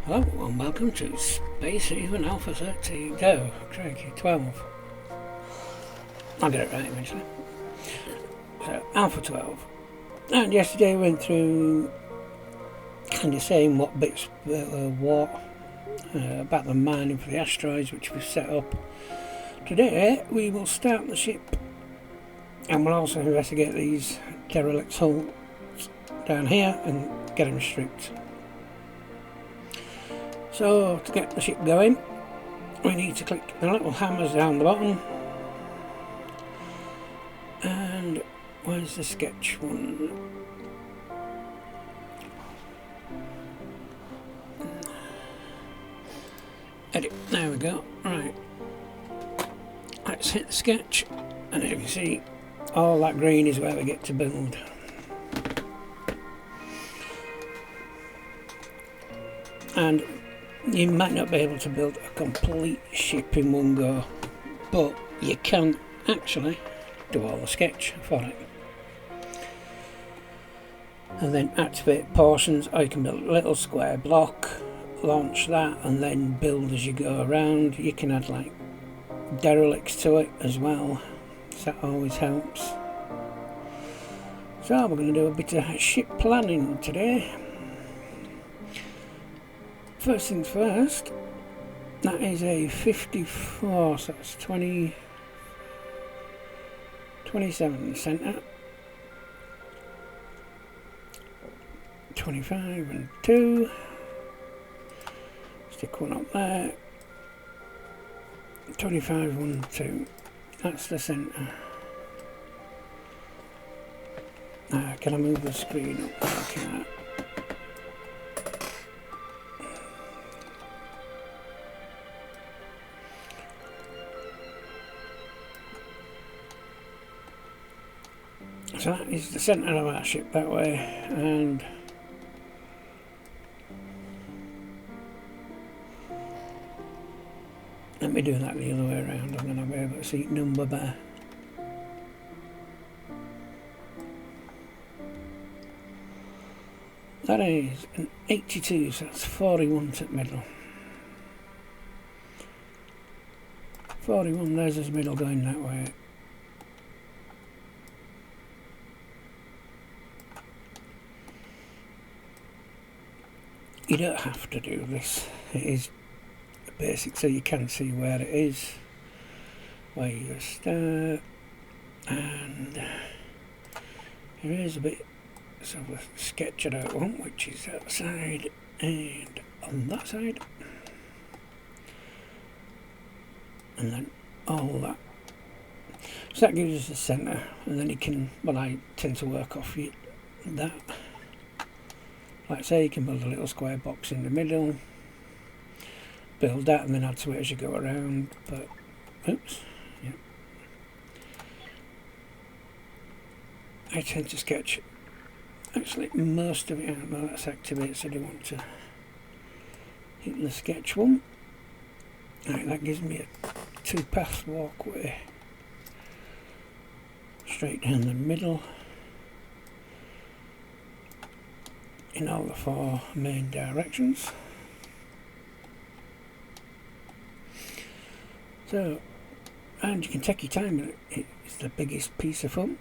Hello and welcome to Space Haven Alpha 13. Oh, crikey, 12. I'll get it right eventually. So, Alpha 12. And yesterday we went through kind of saying what bits were what, about the mining for the asteroids which we've set up. Today we will start the ship and we'll also investigate these derelict hulls down here and get them stripped. So, to get the ship going, we need to click the little hammers down the bottom. And where's the sketch one? Edit, there we go. Right. Let's hit the sketch, and as you can see, all that green is where we get to build. And you might not be able to build a complete ship in one go, but you can actually do all the sketch for it. And then activate portions, or you can build a little square block, launch that, and then build as you go around. You can add like derelicts to it as well, so that always helps. So we're going to do a bit of ship planning today. First things first, that is a 54, so that's 27 centre, 25 and 2, stick one up there, 25, 1, 2, that's the centre. Can I move the screen up? I can't. So that is the centre of our ship that way, and let me do that the other way around and then I'll be able to see number better. That is an 82, so that's 41 to the middle. 41, there's his middle going that way. You don't have to do this, it is basic so you can see where it is, where you start, and there is a bit sort of sketched out one which is outside and on that side, and then all that. So that gives us the centre, and then you can, well, I tend to work off that. Like I say, you can build a little square box in the middle, build that and then add to it as you go around, but oops, yeah. I tend to sketch actually most of it out. Now that's activated, so I do want to hit the sketch one. Right, that gives me a two-path walkway straight down the middle in all the four main directions. So, and you can take your time with it, it's the biggest piece of fun.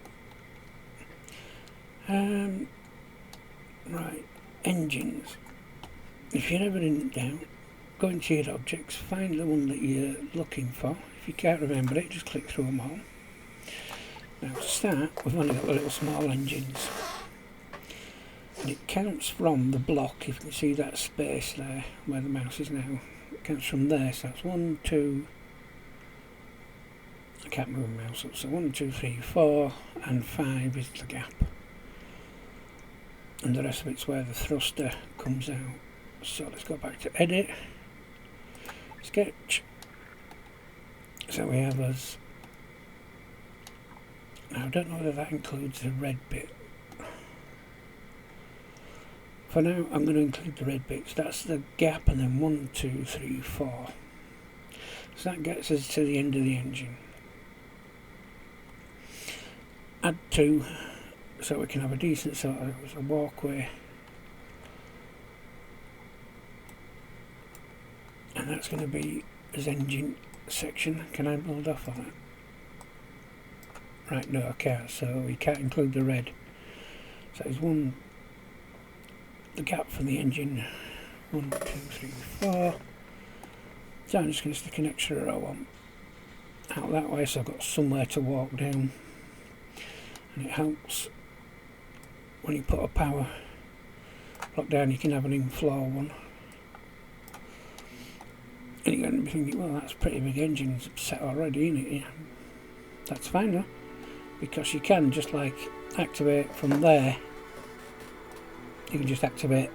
Right, engines. If you're ever in doubt, go into your objects, find the one that you're looking for. If you can't remember it, just click through them all. Now to start, we've only got the little small engines. And it counts from the block, if you can see that space there where the mouse is now. It counts from there, so that's 1, 2, I can't move my mouse up, so 1, 2, 3, 4 and 5 is the gap. And the rest of it's where the thruster comes out. So let's go back to edit, sketch. So we have us, now I don't know whether that includes the red bit. For now, I'm going to include the red bits. That's the gap, and then 1, 2, 3, 4. So that gets us to the end of the engine. Add 2, so we can have a decent sort of walkway And that's going to be his engine section. Can I build off of that? Right, no I can't, so we can't include the red. So there's the gap for the engine, 1, 2, 3, 4. So I'm just going to stick an extra row on out that way, so I've got somewhere to walk down, and it helps when you put a power block down. You can have an in-floor one, and you're going to be thinking, well, that's a pretty big engine set already, isn't it? Yeah. That's fine though, because you can just like activate from there. You can just activate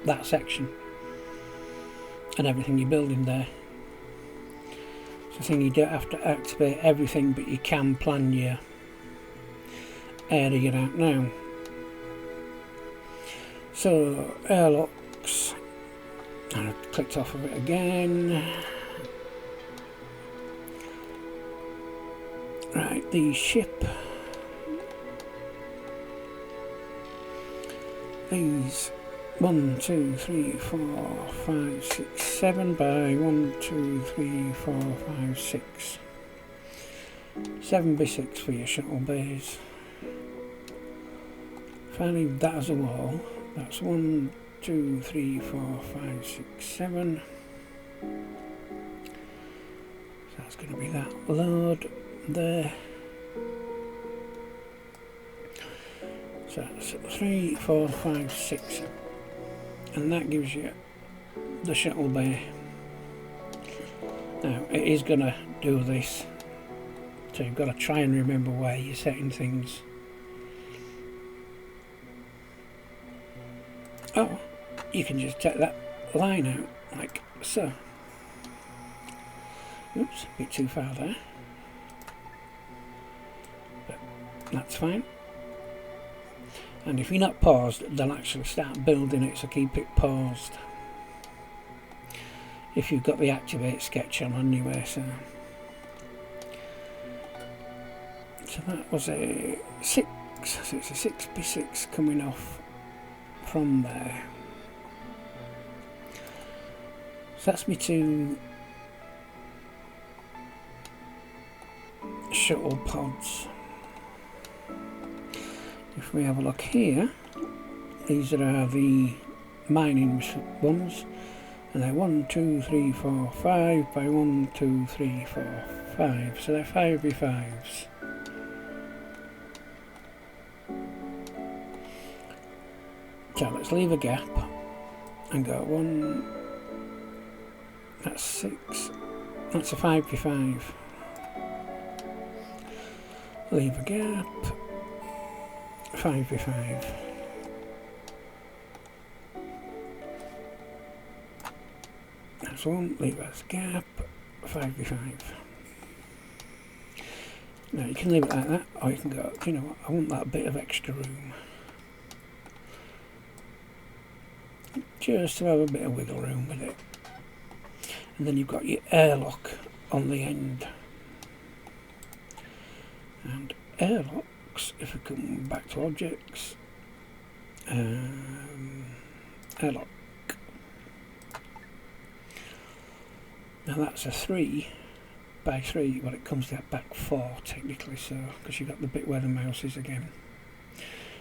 that section and everything you're building there. So I think you don't have to activate everything, but you can plan your area out now. So airlocks, and I've clicked off of it again. Right, the ship. These 1, 2, 3, 4, 5, 6, 7 by 1, 2, 3, 4, 5, 6. 7 by 6 for your shuttle bays. If I leave that as a wall, that's 1, 2, 3, 4, 5, 6, 7. So that's going to be that load there. So that's 3, 4, 5, 6. And that gives you the shuttle bay. Now it is going to do this, so you've got to try and remember where you're setting things. Oh, you can just take that line out like so. Oops, a bit too far there, but that's fine. And if you're not paused, they'll actually start building it, so keep it paused if you've got the activate sketch on anyway. So that was a 6, so it's a 6 by 6 coming off from there. So that's me 2 shuttle pods. If we have a look here, these are the mining ones, and they're 1, 2, 3, 4, 5 by 1, 2, 3, 4, 5. So they're 5 by 5s. So let's leave a gap and go 1. That's 6. That's a 5 by 5. Leave a gap. 5 by 5. That's 1, leave as gap, 5 by 5. Now you can leave it like that, or you can go, you know what, I want that bit of extra room. Just to have a bit of wiggle room with it. And then you've got your airlock on the end. And airlock, if we come back to objects, airlock. Now that's a 3 by 3, well it comes to that back 4 technically, so because you've got the bit where the mouse is again.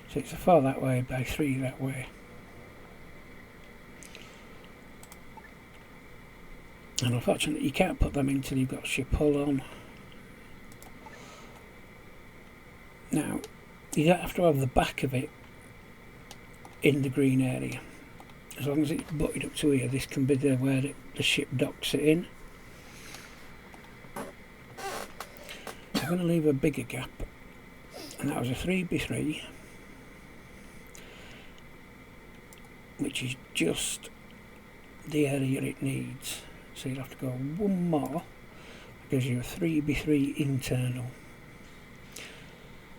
So it's a 4 that way by 3 that way. And unfortunately you can't put them in until you've got ship hull on. Now, you don't have to have the back of it in the green area. As long as it's butted up to here, this can be where the ship docks it in. I'm going to leave a bigger gap, and that was a 3 by 3, which is just the area it needs. So you'll have to go one more, that gives you a 3 by 3 internal.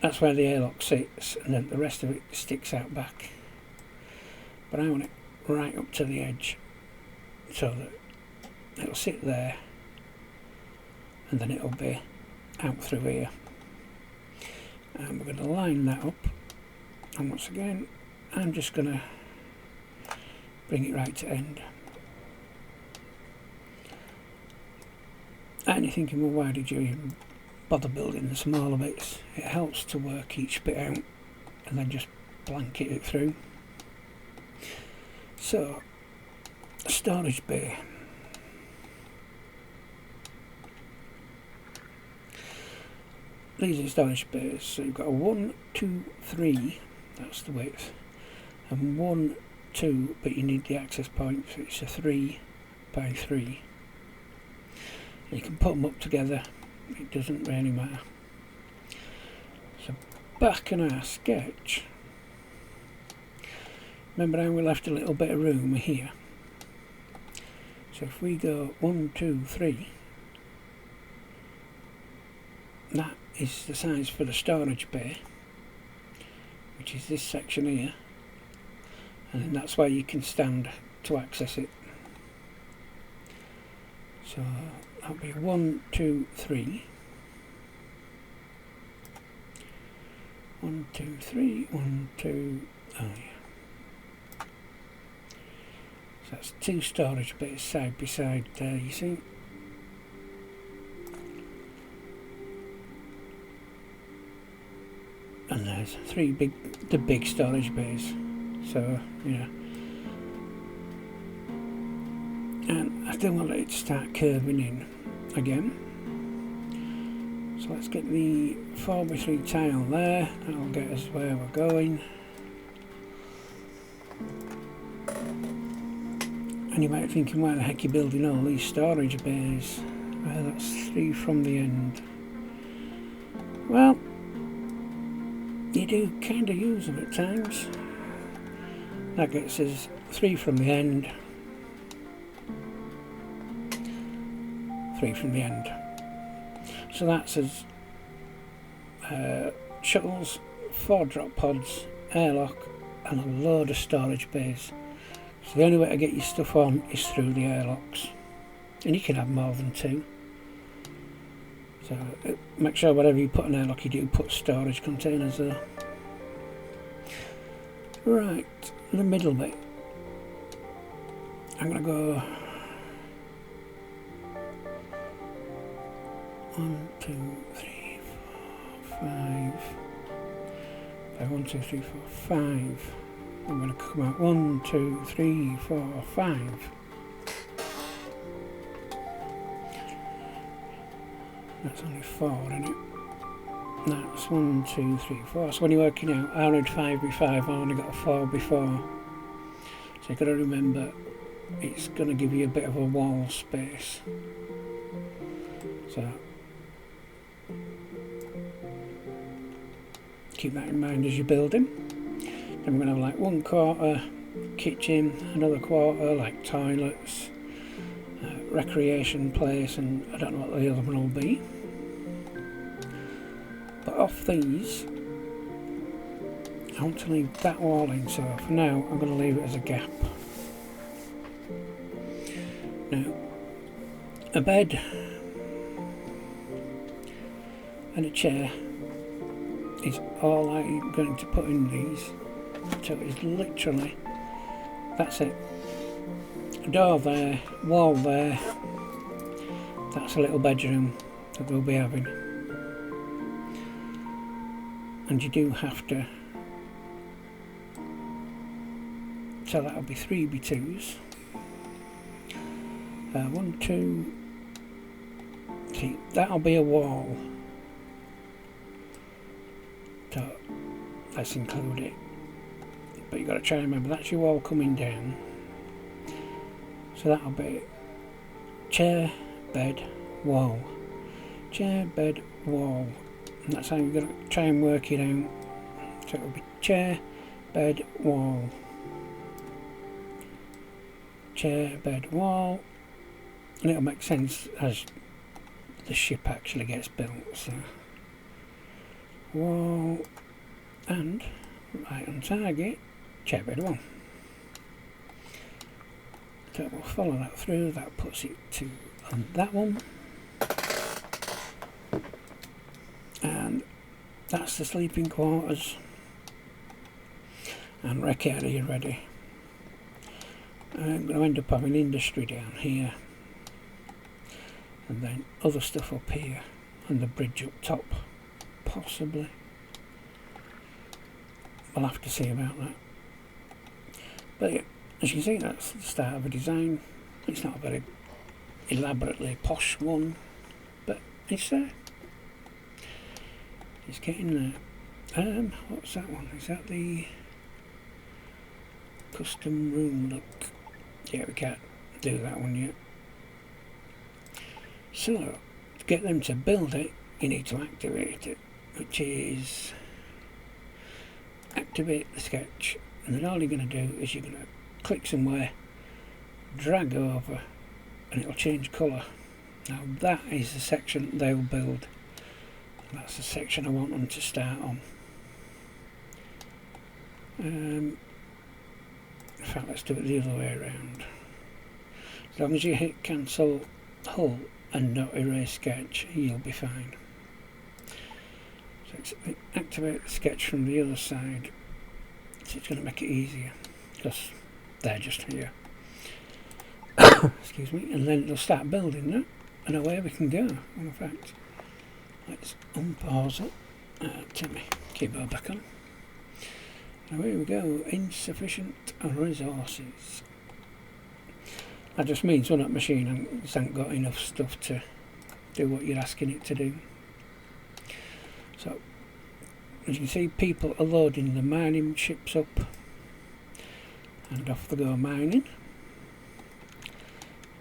That's where the airlock sits, and then the rest of it sticks out back. But I want it right up to the edge, so that it'll sit there, and then it'll be out through here. And we're going to line that up, and once again I'm just going to bring it right to end. And you're thinking, well, why did you even bother building the smaller bits? It helps to work each bit out and then just blanket it through. So, storage bay. These are storage bays. So you've got a 1, 2, 3, that's the width, and 1, 2, but you need the access point, so it's a 3 by 3. You can put them up together, it doesn't really matter. So back in our sketch, remember how we left a little bit of room here? So if we go 1, 2, 3, that is the size for the storage bay, which is this section here, and then that's where you can stand to access it. So that'll be 1, 2, 3. 1, 2, 3, 1, 2, oh yeah. So that's 2 storage bays side by side there, you see. And there's 3 big storage bays. So, yeah. And I still want it to start curving in again. So let's get the 4x3 tile there. That'll get us where we're going. And you might be thinking, why the heck are you building all these storage bays? Well, that's 3 from the end. Well, you do kind of use them at times. That gets us 3 from the end, 3 from the end. So that's as shuttles, 4 drop pods, airlock, and a load of storage bays. So the only way to get your stuff on is through the airlocks, and you can have more than 2. So make sure whatever you put an airlock, you do put storage containers there. Right, the middle bit. I'm going to go 1, 2, 3, 4, 5. 1, 2, 3, 4, 5. I'm going to come out 1, 2, 3, 4, 5. That's only 4, isn't it? That's 1, 2, 3, 4. So when you're working out, I only 5 by 5, I only got a 4 by 4. So you've got to remember, it's going to give you a bit of a wall space. So keep that in mind as you're building. Then we're going to have like 1/4 kitchen, another quarter like toilets, recreation place, and I don't know what the other one will be. But off these, I want to leave that wall in, so for now I'm going to leave it as a gap. Now, a bed and a chair is all I'm going to put in these. So it's literally, that's it. A door there, wall there, that's a little bedroom that we'll be having. And you do have to, so that'll be 3 by 2s. 1, 2, 3, that'll be a wall. So let's include it. But you've got to try and remember, that's your wall coming down. So that'll be chair, bed, wall. Chair, bed, wall. And that's how you've got to try and work it out. So it'll be chair, bed, wall. Chair, bed, wall. And it'll make sense as the ship actually gets built. So wall and right on target, chair, bed, wall. So we'll follow that through. That puts it to on that one. And that's the sleeping quarters and rec area ready. I'm going to end up having industry down here. and then other stuff up here and the bridge up top, possibly. We'll have to see about that. But yeah, as you can see, that's the start of a design. It's not a very elaborately posh one, but it's there. It's getting there. What's that one? Is that the custom room look? Yeah, we can't do that one yet. So, to get them to build it, you need to activate it, which is activate the sketch, and then all you're going to do is you're going to click somewhere, drag over, and it'll change colour. Now that is the section they'll build. That's the section I want them to start on. In fact, let's do it the other way around. As long as you hit cancel hull and not erase sketch, you'll be fine. So activate the sketch from the other side, so it's going to make it easier because they're just here. Excuse me, and then it'll start building that, and away we can go. In fact, let's unpause it. Turn my keyboard back on. And away we go. Insufficient resources. That just means when that machine hasn't got enough stuff to do what you're asking it to do. So, as you can see, people are loading the mining ships up, and off they go mining.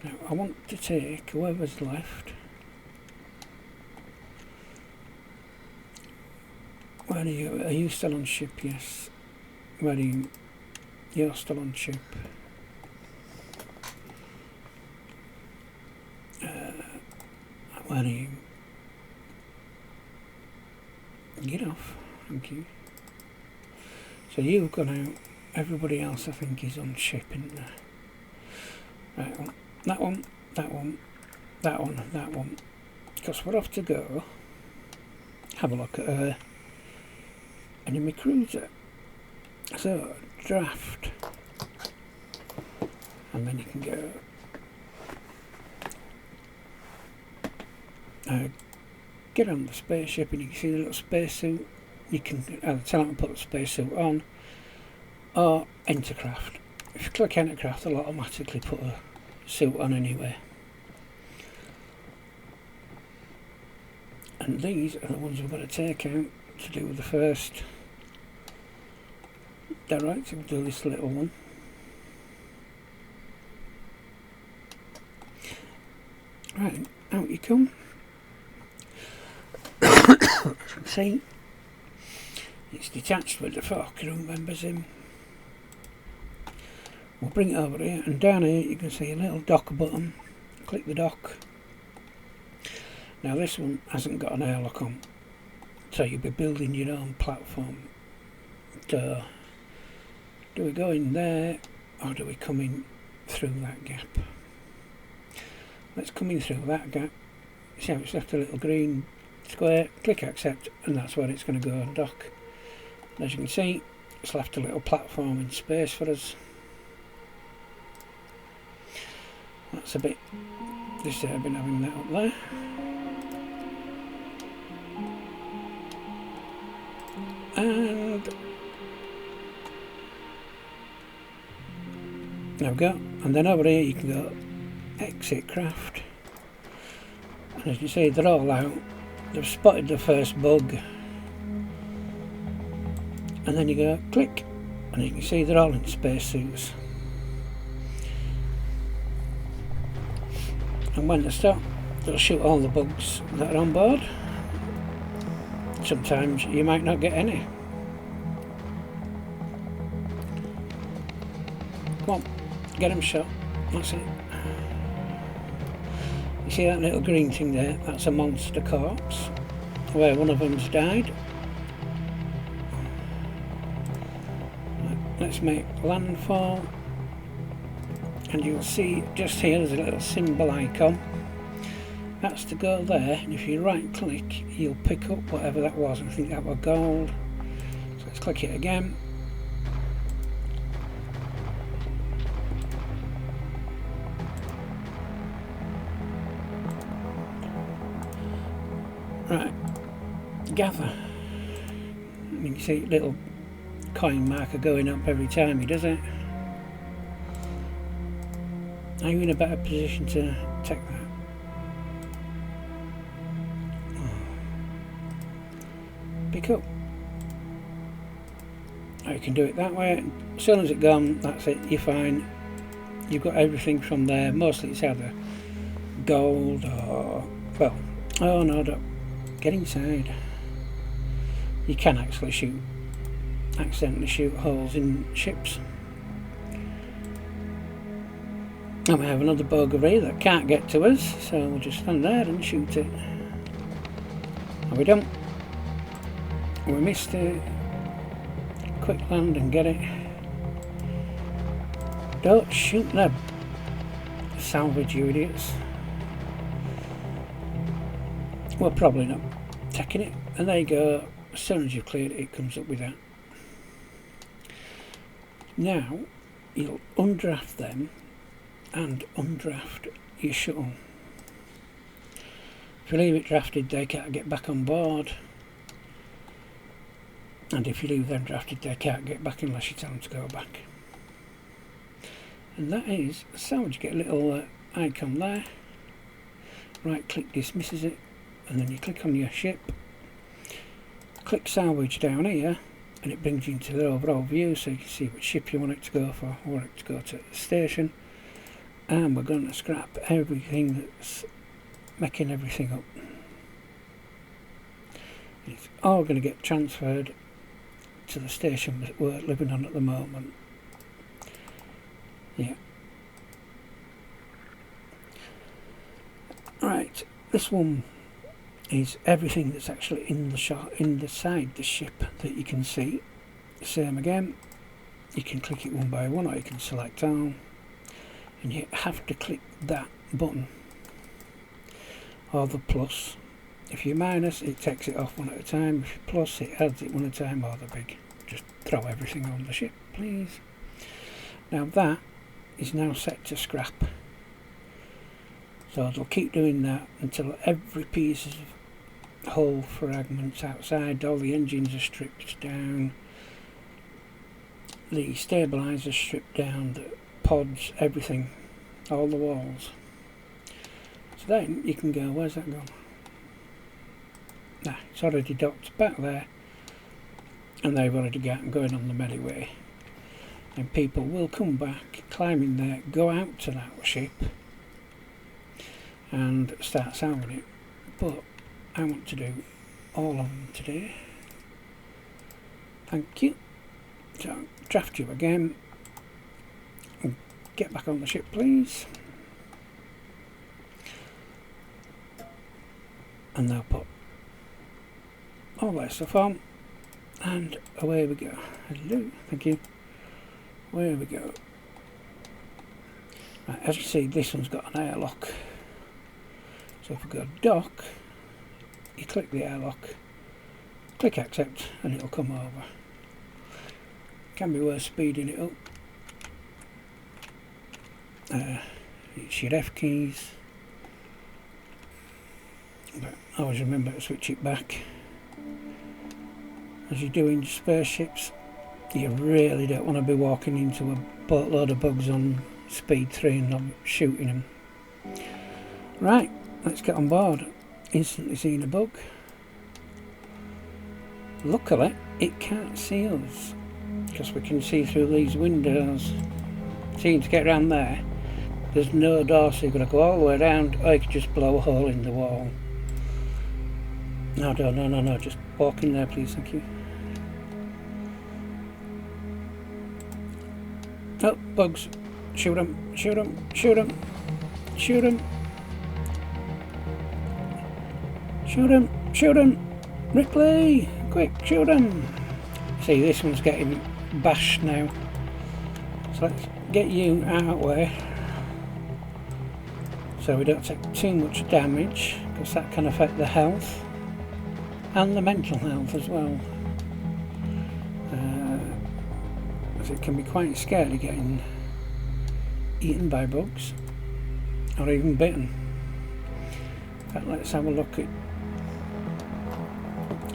Now, I want to take whoever's left. Where are you? Are you still on ship? Yes. Where are you? You're still on ship. Where are you? Get off. Thank you. So you've gone out. Everybody else, I think, is on ship, isn't there? Right, well, that one, that one, that one, that one. Because we're off to go have a look at her enemy cruiser. So, draft. And then you can go. Get on the spaceship and you can see the little spacesuit. You can either tell them to put the spacesuit on or enter craft. If you click enter craft, it'll automatically put a suit on anyway. And these are the ones we're going to take out to do with the first direct. So we'll do this little one. Right, out you come. As you can see, it's detached with the 4 crew members in. We'll bring it over here, and down here you can see a little dock button. Click the dock. Now this one hasn't got an airlock on, so you'll be building your own platform. So, do we go in there, or do we come in through that gap? Let's come in through that gap. See how it's left a little green square? Click accept, and that's where it's going to go and dock. And as you can see, it's left a little platform in space for us. That's a bit disturbing having that up there. And there we go. And then over here you can go exit craft. And as you see, they're all out. They've spotted the first bug. And then you go click, and you can see they're all in spacesuits. And when they stop, they'll shoot all the bugs that are on board. Sometimes you might not get any. Come on, get them shot. That's it. You see that little green thing there? That's a monster corpse, where one of them's died. Right, let's make landfall. And you'll see just here there's a little symbol icon. That's to go there, and if you right click you'll pick up whatever that was. I think that was gold. So let's click it again. Right, gather. You can see little coin marker going up every time he does it. Are you in a better position to take that? Pick up. Oh, you can do it that way. As soon as it's gone, that's it, you're fine. You've got everything from there. Mostly it's either gold or, well, oh no, don't get inside. You can actually accidentally shoot holes in ships. And we have another bogery that can't get to us, so we'll just stand there and shoot it. And we don't. We missed it. Quick land and get it. Don't shoot the salvage, you idiots. We're probably not taking it. And there you go. As soon as you've cleared it, it comes up with that. Now, you'll undraft them and undraft your shuttle. If you leave it drafted, they can't get back on board. And if you leave them drafted, they can't get back unless you tell them to go back. And that is salvage. Get a little icon there. Right click dismisses it, and then you click on your ship. Click salvage down here, and it brings you into the overall view, so you can see which ship you want it to go for. I want it to go to the station, and we're going to scrap everything that's making everything up. It's all going to get transferred to the station that we're living on at the moment. Yeah. Right, this one is everything that's actually in the shot, inside the ship that you can see. Same again, you can click it one by one, or you can select all, and you have to click that button or the plus. If you minus, it takes it off one at a time. If you plus, it adds it one at a time, or the big. Just throw everything on the ship, please. Now that is now set to scrap. So it'll keep doing that until every piece of hull fragments outside, all the engines are stripped down, the stabilizers stripped down, the pods, everything, all the walls. So then you can go, where's that gone? Nah, it's already docked back there, and they've already got going on the merry way. And people will come back, climb in there, go out to that ship and start salvaging it. But I want to do all of them today. Thank you. So draft you again. And get back on the ship, please. And they'll put all their stuff on, and away we go. Hello, thank you. Away we go. Right, as you see, this one's got an airlock. So if we go dock, you click the airlock, click accept, and it'll come over. Can be worth speeding it up. It's your F keys, but always remember to switch it back. As you're doing spaceships, you really don't want to be walking into a boatload of bugs on speed 3 and not shooting them. Right, let's get on board. Instantly seen a bug. Luckily, it can't see us because we can see through these windows. See, to get around there, there's no door, so you've got to go all the way around, or you can just blow a hole in the wall. No, just walk in there, please, thank you. Oh, bugs. Shoot them, shoot them, shoot them, shoot them. Shoot him, shoot him. Ripley, quick, shoot him. See, this one's getting bashed now. So let's get you out of the way, so we don't take too much damage, because that can affect the health and the mental health as well. As it can be quite scary getting eaten by bugs, or even bitten. In fact, let's have a look at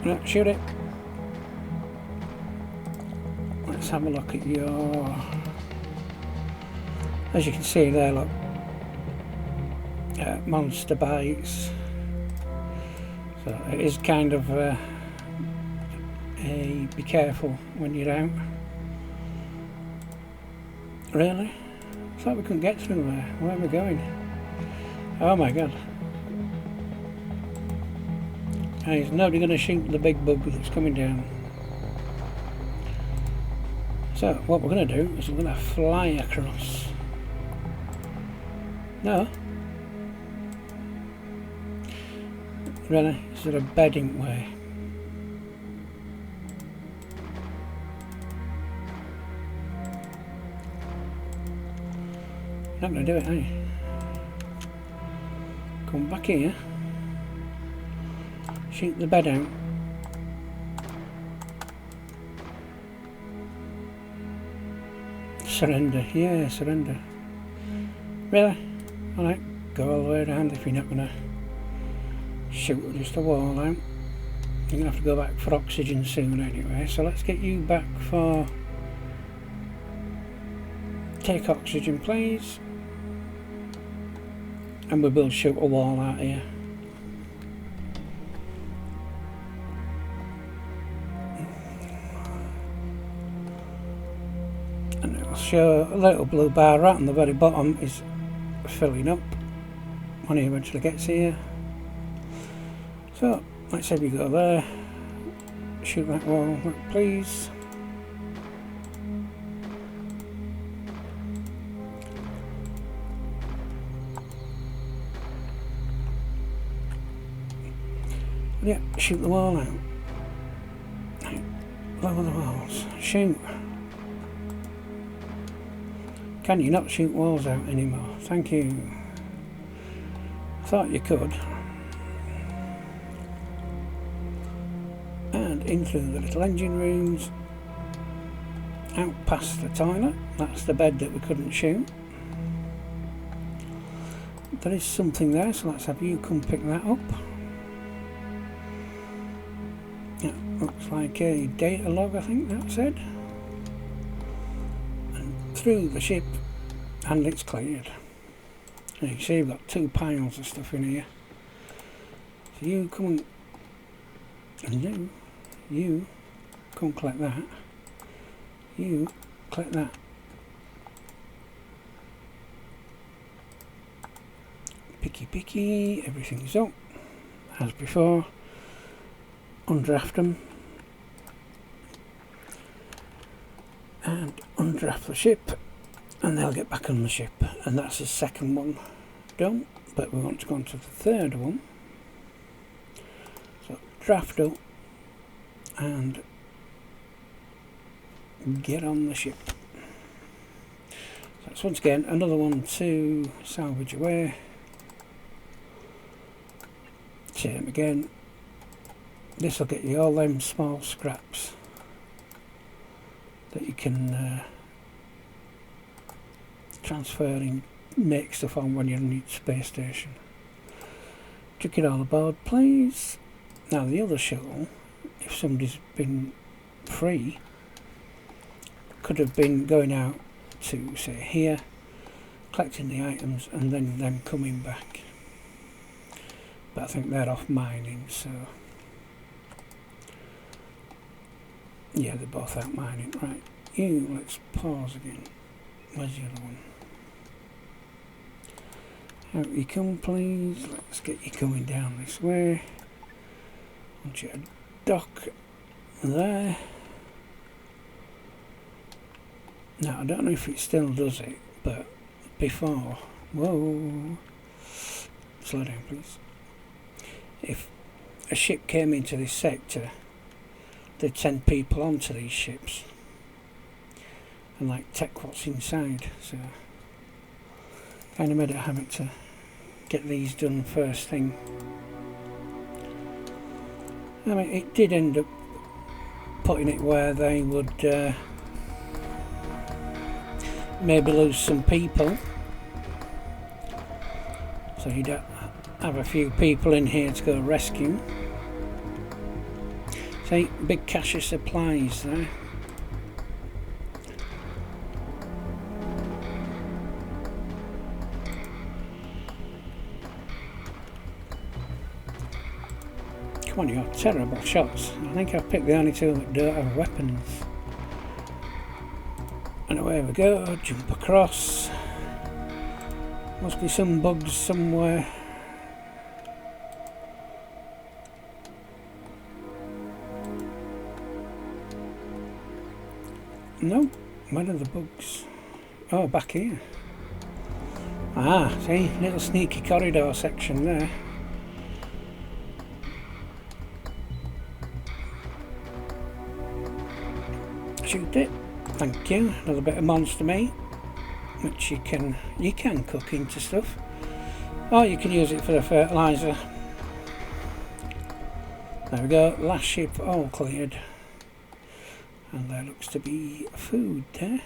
Right, shoot it. Let's have a look at your... As you can see there, look. Monster bites. So it is kind of be careful when you're out. Really? I thought we couldn't get through there. Where are we going? Oh my god. Is nobody going to shoot the big bug that's coming down? So what we're going to do is we're going to fly across. No. Really? Is there a bedding way? You're not going to do it, are you? Come back here. Shoot the bed out. Surrender. Yeah, surrender. Really? Alright, go all the way around if you're not going to shoot just a wall out. You're going to have to go back for oxygen soon anyway, so let's get you back for... Take oxygen please. And we will shoot a wall out here. And it'll show a little blue bar right on the very bottom is filling up when he eventually gets here. So let's say we go there, shoot that wall please. Yeah, shoot the wall out. Lower the walls. Shoot. Can you not shoot walls out anymore? Thank you. Thought you could. And in through the little engine rooms. Out past the toilet. That's the bed that we couldn't shoot. There is something there, so let's have you come pick that up. Yeah, looks like a data log, I think that said. And through the ship, and it's cleared. And you can see we've got 2 piles of stuff in here. So you come and you come collect that. You collect that. Picky, everything's up as before. Undraft them and undraft the ship, and they'll get back on the ship, and that's the second one done. But we want to go on to the third one, so draft up and get on the ship. So that's once again another one to salvage away. Same again. This will get you all them small scraps that you can transfer and make stuff on when you're on your space station. Chuck it all aboard please. Now the other shuttle, if somebody's been free, could have been going out to say here, collecting the items and then them coming back. But I think they're off mining, so... Yeah, they're both out mining. Right, let's pause again. Where's the other one? Out you come please. Let's get you coming down this way. Want you to dock there. Now I don't know if it still does it, but before... Whoa! Slow down please. If a ship came into this sector, they'd send people onto these ships and like check what's inside, so kind of made it a habit to get these done first thing. I mean, it did end up putting it where they would maybe lose some people, so you'd have a few people in here to go rescue. See, big cache of supplies there. Come on, you're terrible shots. I think I've picked the only two that don't have weapons. And away we go, jump across. Must be some bugs somewhere. No, where are the bugs? Oh, back here. Ah, see, little sneaky corridor section there. Shoot it. Thank you. Another bit of monster meat, which you can cook into stuff, or you can use it for the fertilizer. There we go. Last ship all cleared, and there looks to be food there.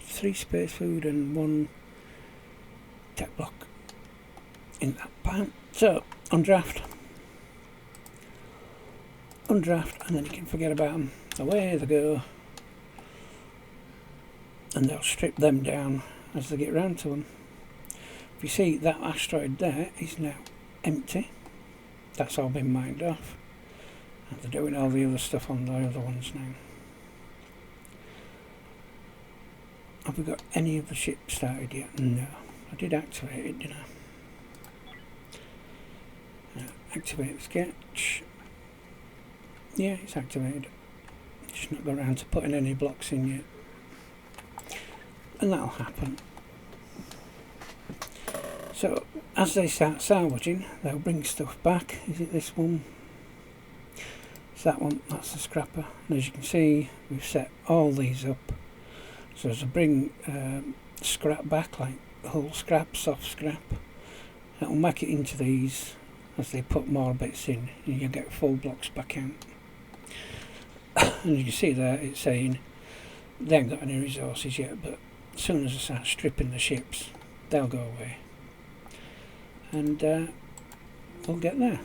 3 space food and 1 tech block in that pan. So undraft, and then you can forget about them. Away they go. And they'll strip them down as they get round to them. If you see, that asteroid there is now empty. That's all been mined off. And they're doing all the other stuff on the other ones now. Have we got any of the ships started yet? No. I did activate it, didn't I? Activate the sketch. Yeah, it's activated. Just not got around to putting any blocks in yet. And that'll happen. So as they start salvaging, they'll bring stuff back. Is it this one? It's that one. That's the scrapper. And as you can see, we've set all these up. So as they bring scrap back, like whole scrap, soft scrap, it'll make it into these. As they put more bits in, and you get full blocks back out. And you can see there, it's saying they haven't got any resources yet, but as soon as I start stripping the ships, they'll go away, and we'll get there.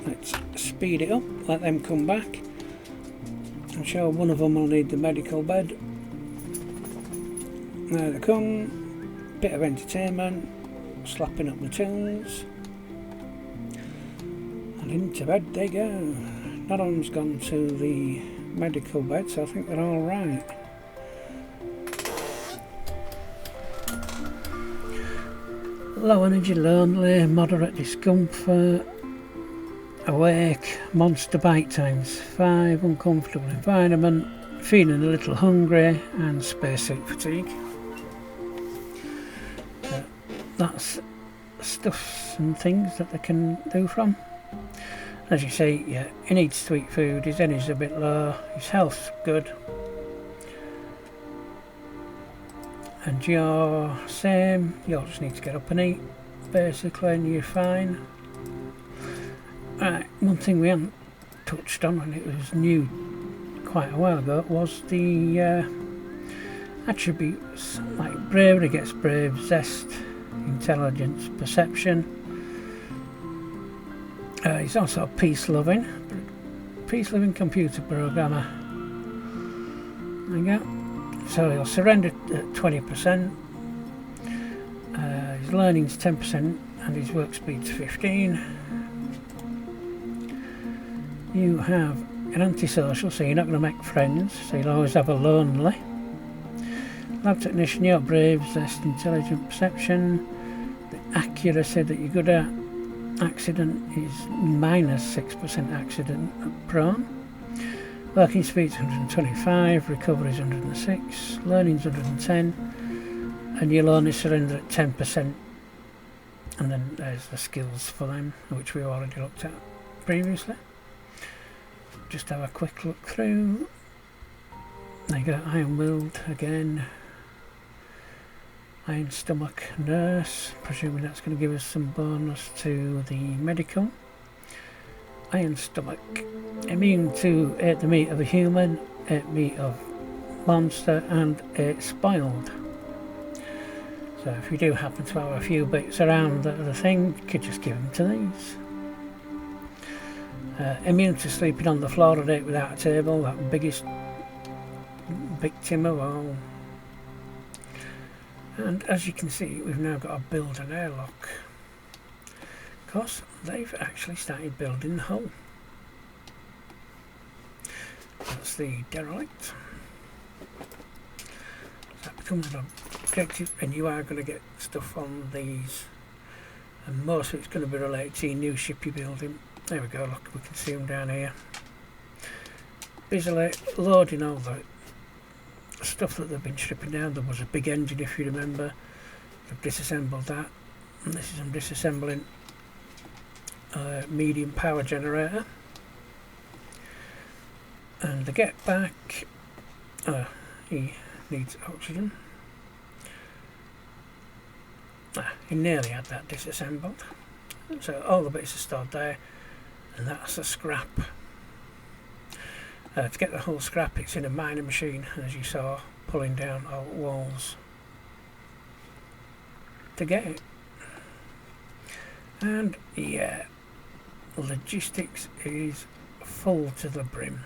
Let's speed it up, let them come back. I'm sure one of them will need the medical bed. There they come, bit of entertainment, slapping up the tunes, and into bed they go. None of them's gone to the medical bed, so I think they're all right. Low energy, lonely, moderate discomfort, awake, monster bite times 5, uncomfortable environment, feeling a little hungry, and spacesuit fatigue. That's stuffs and things that they can do from. As you see, yeah, he needs to eat food, his energy's a bit low, his health's good. And you're same, you just need to get up and eat, basically, and you're fine. Right, one thing we haven't touched on, and it was new quite a while ago, was the attributes, like bravery gets brave, zest, intelligence, perception. He's also a peace-loving computer programmer. There you go. So he'll surrender at 20%. His learning's 10% and his work speed's 15. You have an antisocial, so you're not going to make friends, so you'll always have a lonely. Lab technician, you're brave, zest, intelligent, perception. The accuracy that you're good at. Accident is -6% accident prone. Working speed's 125, recovery's 106, learning's 110, and you'll only surrender at 10%. And then there's the skills for them, which we already looked at previously. Just have a quick look through. There you go, iron willed again. Iron stomach nurse, presuming that's going to give us some bonus to the medical. Iron stomach, immune to 8 the meat of a human, 8 meat of monster, and 8 spoiled. So if you do happen to have a few bits around that are the thing, you could just give them to these. Immune to sleeping on the floor of it without a table, that biggest victim of all. And as you can see, we've now got to build an airlock, because they've actually started building the hull. That's the derelict. That becomes an objective, and you are going to get stuff on these, and most of it's going to be related to your new ship you're building. There we go, look, we can see them down here. Busily loading all the stuff that they've been stripping down. There was a big engine, if you remember. They've disassembled that, and this is them disassembling a medium power generator. And the get back, he needs oxygen. He nearly had that disassembled, so all the bits are stored there, and that's a scrap. To get the whole scrap, it's in a miner machine, as you saw, pulling down all walls to get it. And yeah, logistics is full to the brim,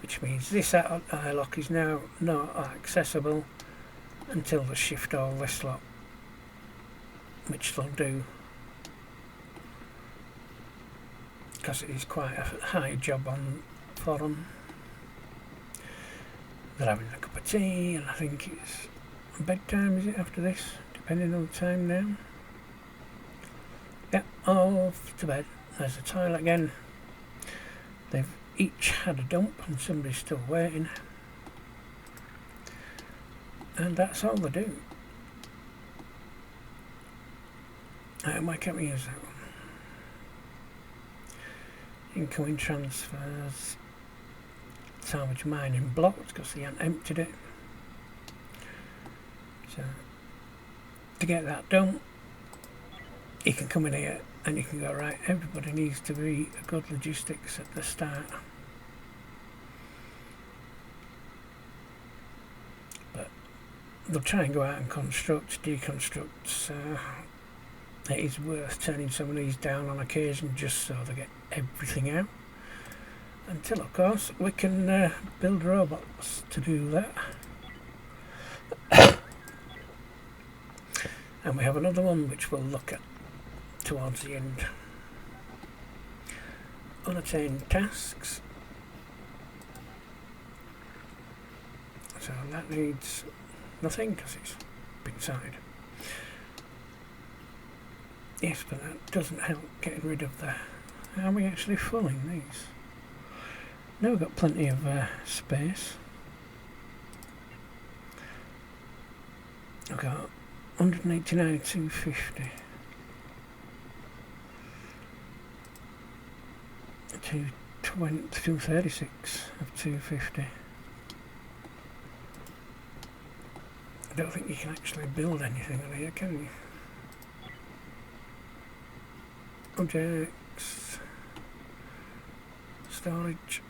which means this airlock is now not accessible until they shift all this lot, which they'll do, because it is quite a high job for them. They're having a cup of tea, and I think it's bedtime, is it, after this, depending on the time now. Yeah, off to bed. There's the toilet again. They've each had a dump, and somebody's still waiting. And that's all they do. Why can't we use that one? Incoming transfers. Salvage mining blocked because they hadn't emptied it. So to get that done, you can come in here and you can go, right, everybody needs to be a good logistics at the start. But they'll try and go out and construct, deconstruct, so it is worth turning some of these down on occasion just so they get everything out. Until, of course, we can build robots to do that. And we have another one which we'll look at towards the end. Unattained tasks. So that needs nothing because it's been signed. Yes, but that doesn't help getting rid of the... Are we actually filling these? No, we've got plenty of space. I've got 189 of 250. 236 of 250. I don't think you can actually build anything on here, can you? Objects, storage.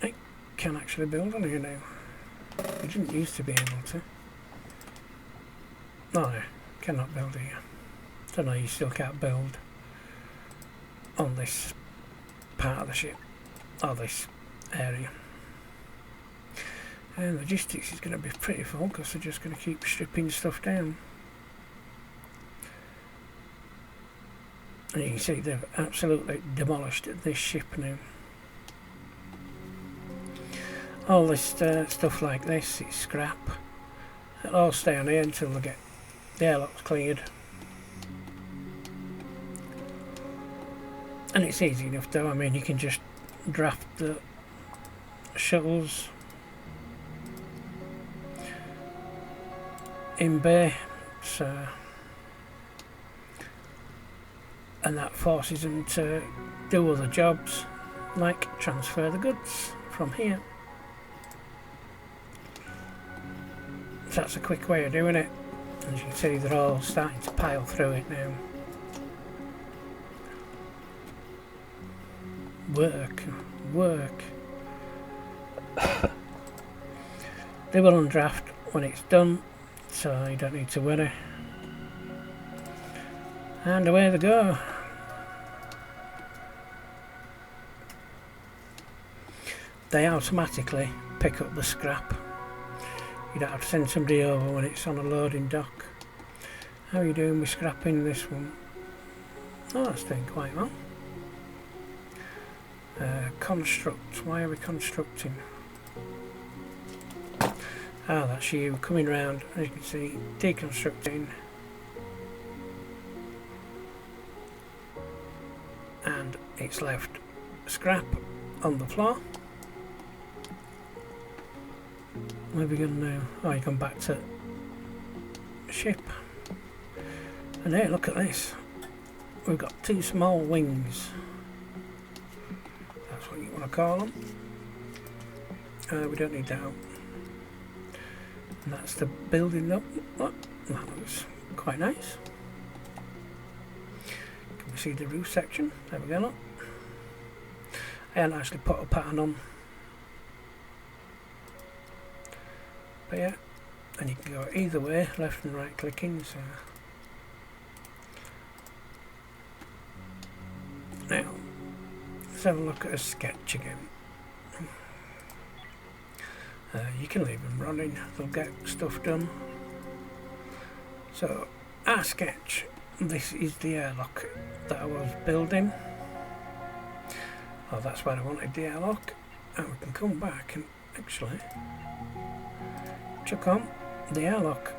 I can actually build on here now. You didn't used to be able to. No, cannot build here. So no, you still can't build on this part of the ship, or this area. And logistics is going to be pretty full because they're just going to keep stripping stuff down. And you can see they've absolutely demolished this ship now. All this stuff like this is scrap. It'll all stay on here until they get the airlocks cleared. And it's easy enough though. I mean, you can just draft the shuttles in bay, so, and that forces them to do other jobs like transfer the goods from here. So that's a quick way of doing it. As you can see, they're all starting to pile through it now. Work. They will undraft when it's done, so you don't need to worry. And away they go. They automatically pick up the scrap. You don't have to send somebody over when it's on a loading dock. How are you doing with scrapping this one? Oh, that's doing quite well. Construct. Why are we constructing? Ah, that's you coming round, as you can see, deconstructing. And it's left scrap on the floor. Where are we going now? Oh, you come back to ship. And hey, look at this. We've got two small wings. That's what you want to call them. We don't need that. And that's the building up. Oh, that looks quite nice. Can we see the roof section? There we go. Look. I haven't actually put a pattern on. But yeah, and you can go either way, left and right clicking. So now let's have a look at a sketch again. You can leave them running, they'll get stuff done. So our sketch, this is the airlock that I was building. Oh, that's where I wanted the airlock. And we can come back and actually chuck on the airlock.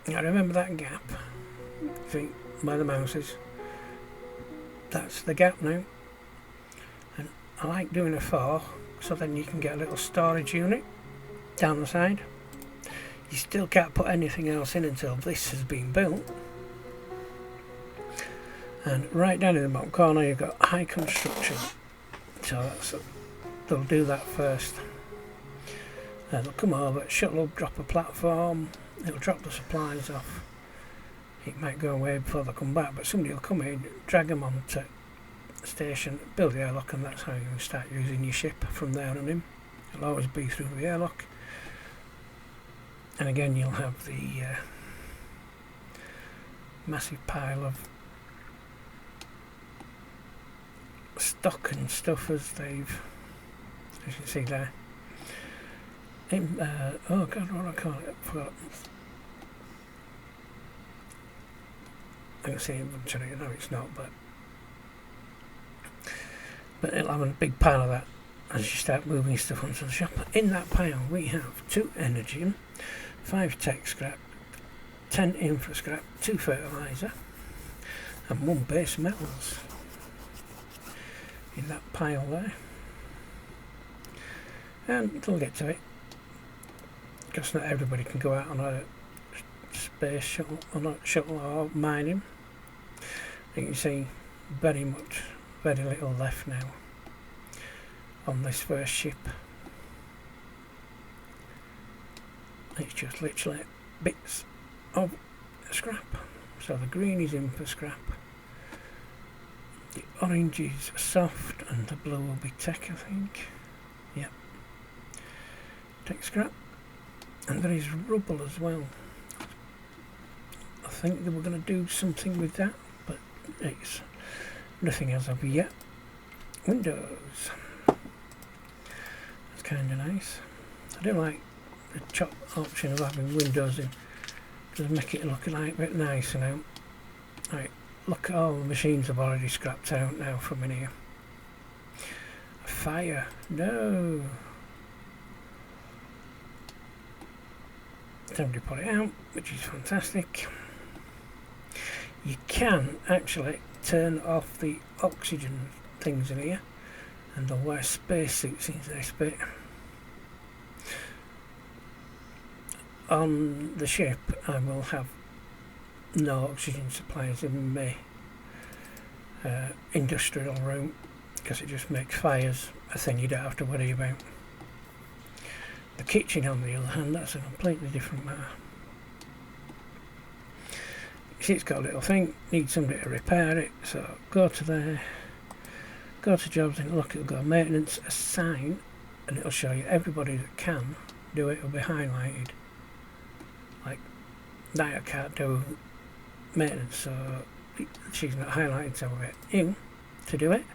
Now remember that gap? See where the mouse is? That's the gap now. And I like doing a 4, so then you can get a little storage unit down the side. You still can't put anything else in until this has been built. And right down in the bottom corner you've got high construction. So that's they'll do that first. They'll come over, shuttle will drop a platform, it'll drop the supplies off. It might go away before they come back, but somebody will come in, drag them onto the station, build the airlock, and that's how you start using your ship from there on in. It'll always be through the airlock. And again you'll have the massive pile of stock and stuff as they've, as you can see there. Oh god, what do I call it? I forgot. I can see inventory, no it's not, but it'll have a big pile of that as you start moving stuff onto the shop. In that pile we have 2 energy, 5 tech scrap, 10 infra scrap, 2 fertilizer and 1 base metals in that pile there. And we'll get to it, because not everybody can go out on a space shuttle, on a shuttle or mining. You can see very little left now on this first ship. It's just literally bits of scrap. So the green is in for scrap, the orange is soft, and the blue will be tech, I think. Yep, tech scrap. And there is rubble as well. I think they were going to do something with that, but it's nothing as of yet. Windows. That's kind of nice. I do like the top option of having windows in. Does make it look like a bit nicer now. Right, look at all the machines I've already scrapped out now from in here. A fire. No. Somebody put it out, which is fantastic. You can actually turn off the oxygen things in here, and they'll wear spacesuits into this bit. On the ship I will have no oxygen supplies in my industrial room, because it just makes fires a thing you don't have to worry about. The kitchen, on the other hand, that's a completely different matter. You see, it's got a little thing, needs somebody to repair it, so go to there, go to jobs, and look, it'll go maintenance, assign, and it'll show you everybody that can do it will be highlighted. Like Daya can't do maintenance, so she's not highlighted, so we'll get you to do it.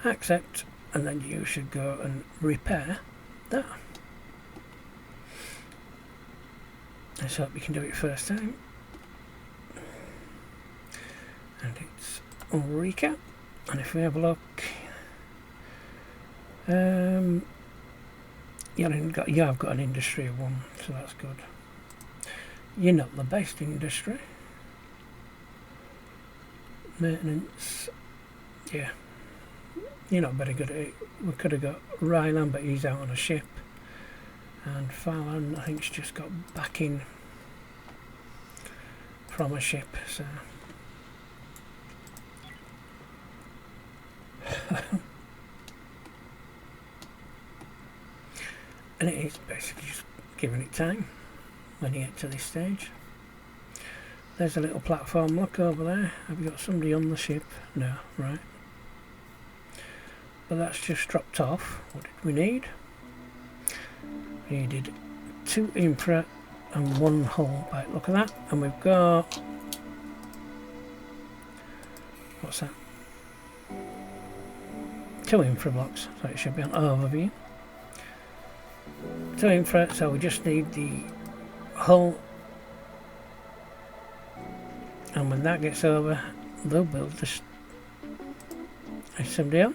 Accept, and then you should go and repair that. Let's hope you can do it first time. And it's Ulrika. And if we have a look, you have got an industry of 1, so that's good. You're not the best industry. Maintenance, yeah, you're not very good at it. We could have got Ryland, but he's out on a ship. And Fallon, I think, she's just got back in from a ship, so. And it is basically just giving it time when you get to this stage. There's a little platform, look over there. Have you got somebody on the ship? No, right. But that's just dropped off. What did we need? We needed 2 infra and 1 hull. Right, look at that. And we've got... what's that? 2 infra blocks. So it should be on overview. 2 infra, so we just need the hull. And when that gets over, they'll build this. Is somebody on?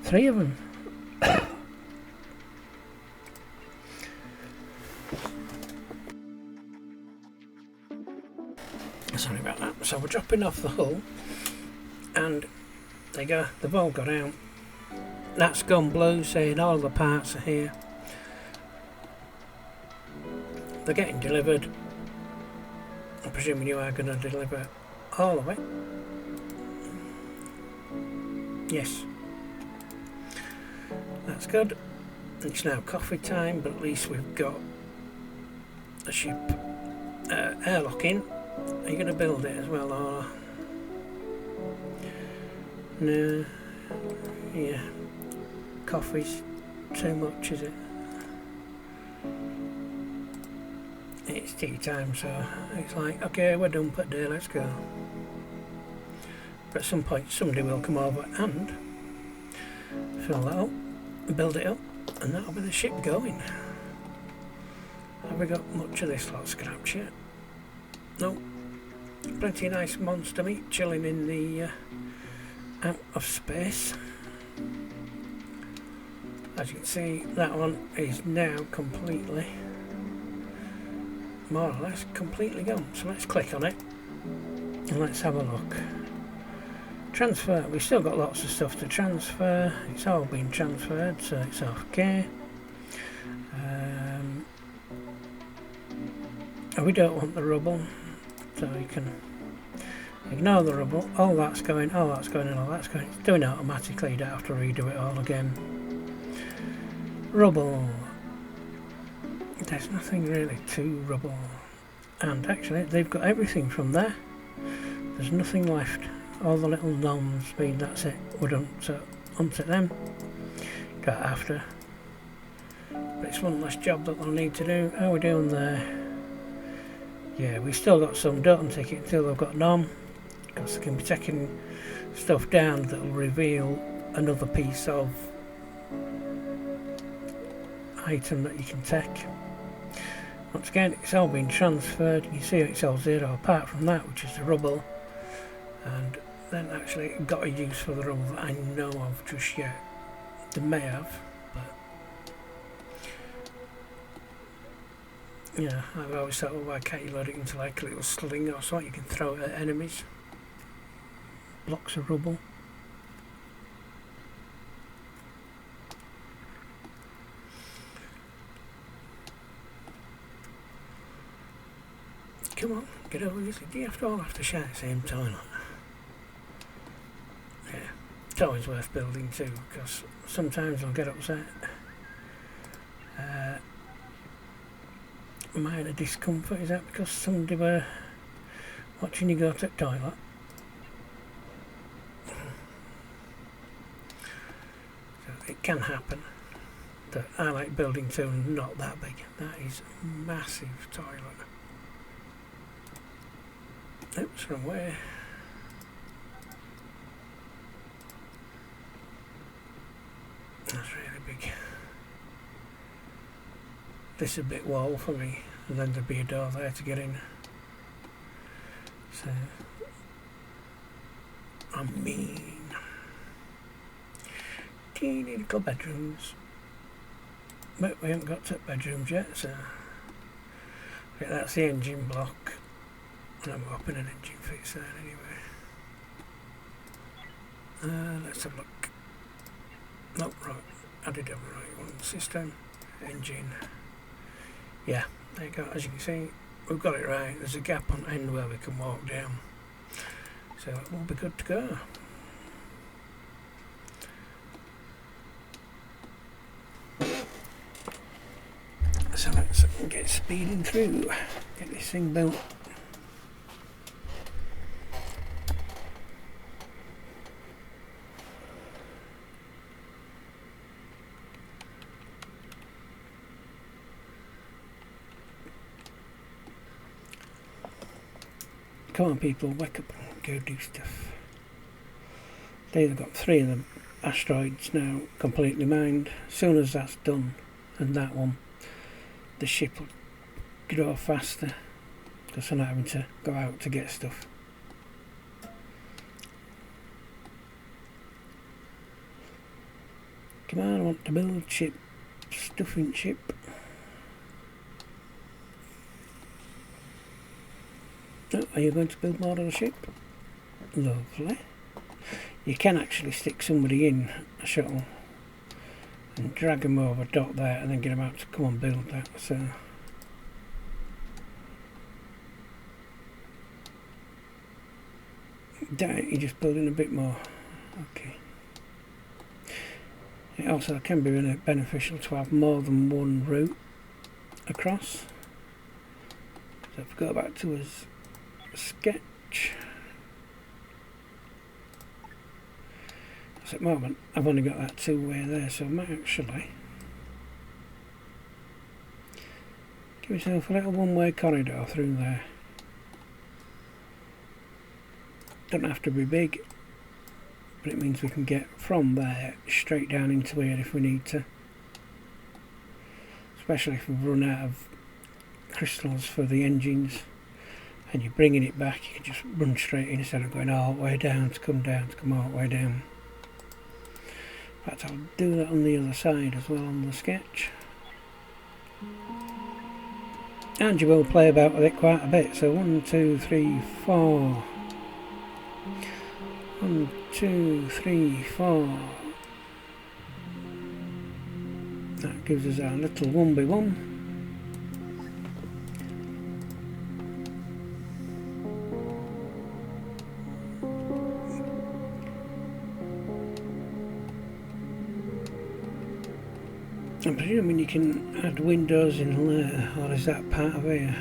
3 of them. Sorry about that. So we're dropping off the hull, and they've all got out. That's gone blue, saying all the parts are here. They're getting delivered. I'm presuming you are going to deliver all of it. Yes. That's good. It's now coffee time, but at least we've got the ship airlock in. Are you going to build it as well, or...? No. Yeah. Coffee's too much, is it? It's tea time, so it's like, okay, we're done for the day, let's go. But at some point somebody will come over and fill that up, build it up, and that'll be the ship going. Have we got much of this lot scrapped yet? No. Plenty of nice monster meat chilling in the out of space. As you can see, that one is now completely, more or less, completely gone. So let's click on it and let's have a look. Transfer. We've still got lots of stuff to transfer. It's all been transferred, so it's okay. We don't want the rubble, so you can ignore the rubble. All that's going, all that's going, and all that's going. It's doing it automatically. You don't have to redo it all again. Rubble. There's nothing really to rubble, and actually they've got everything from there. There's nothing left. All the little noms mean that's it. We're done. So onto them. Got after. But it's one less job that they'll need to do. How are we doing there? Yeah, we still got some. Don't take it until they've got nom, because they can be taking stuff down that'll reveal another piece of item that you can take. Once again, it's all been transferred. You see it's all zero apart from that, which is the rubble. And then actually got a use for the rubble that I know of just yet. They may have, but yeah, I've always thought, well, why can't you load it into like a little sling or something you can throw it at enemies? Blocks of rubble. Come on, get over this. Do you have to all have to share the same toilet? Yeah, it's always worth building too, because sometimes I'll get upset. Minor discomfort, is that because somebody were watching you go to the toilet? So it can happen. But I like building too, not that big. That is a massive toilet. Oops, wrong way. That's really big. This is a bit wall for me, and then there'd be a door there to get in. So, I mean, teeny little bedrooms, but we haven't got to bedrooms yet, so yeah, that's the engine block, and I'm hoping an engine fits there anyway. Let's have a look. Nope, right, I did have the right one. System, engine. Yeah, there you go. As you can see, we've got it right. There's a gap on the end where we can walk down, so it will be good to go. So let's get speeding through, get this thing built. Come on people, wake up and go do stuff. They've got 3 of them asteroids now completely mined. As soon as that's done, and that one, the ship will grow faster because they're not having to go out to get stuff. Come on, I want to build ship, stuffing ship. Oh, are you going to build more of the ship? Lovely. You can actually stick somebody in a shuttle and drag them over, dot there, and then get them out to come and build that. So you're just building a bit more. Okay. It also can be really beneficial to have more than one route across. So if we go back to his sketch. So at the moment I've only got that 2-way there, so I might actually give myself a little 1-way corridor through there. Doesn't have to be big, but it means we can get from there straight down into here if we need to. Especially if we've run out of crystals for the engines and you're bringing it back, you can just run straight in instead of going all the way down to come all the way down. In fact, I'll do that on the other side as well on the sketch. And you will play about with it quite a bit. So 1, 2, 3, 4. 1, 2, 3, 4. That gives us our little 1x1. I'm presuming you can add windows in there, or is that part of here?